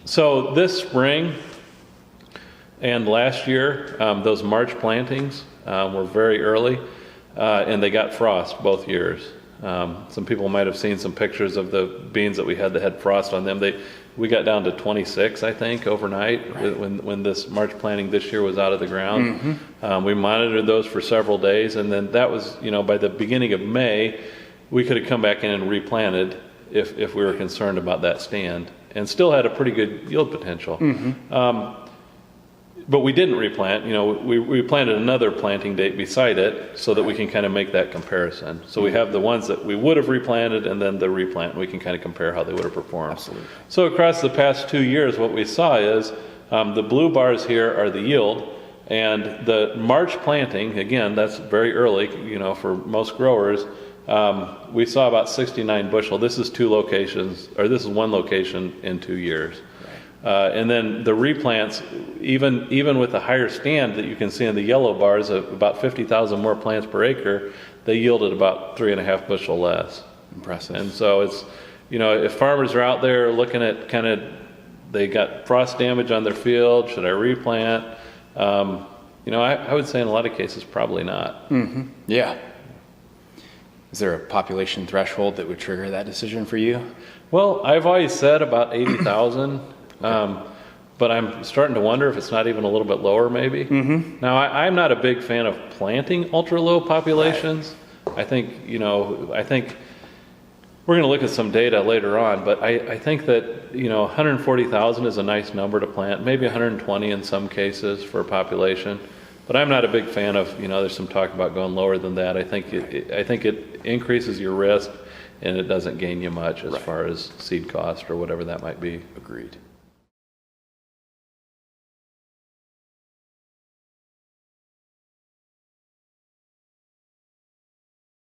So this spring and last year, those March plantings were very early, and they got frost both years. Some people might have seen some pictures of the beans that we had that had frost on them. We got down to 26, I think, overnight, right, when this March planting this year was out of the ground. Mm-hmm. We monitored those for several days, and then that was, by the beginning of May, we could have come back in and replanted if we were concerned about that stand, and still had a pretty good yield potential. Mm-hmm. But we didn't replant. We planted another planting date beside it so that we can kind of make that comparison. So we have the ones that we would have replanted and then the replant, and we can kind of compare how they would have performed. Absolutely. So across the past 2 years, what we saw is the blue bars here are the yield, and the March planting, again, that's very early, for most growers, we saw about 69 bushel. This is this is one location in 2 years. And then the replants, even with the higher stand that you can see in the yellow bars of about 50,000 more plants per acre, they yielded about 3.5 bushel less. Impressive. And so it's, if farmers are out there looking at they got frost damage on their field, should I replant? I would say in a lot of cases, probably not. Mm-hmm. Yeah. Is there a population threshold that would trigger that decision for you? Well, I've always said about 80,000. But I'm starting to wonder if it's not even a little bit lower, maybe. Mm-hmm. Now, I'm not a big fan of planting ultra low populations. Right. I think we're going to look at some data later on, but I think that 140,000 is a nice number to plant, maybe 120 in some cases for a population. But I'm not a big fan of there's some talk about going lower than that. I think it increases your risk, and it doesn't gain you much as far as seed cost or whatever that might be. Agreed.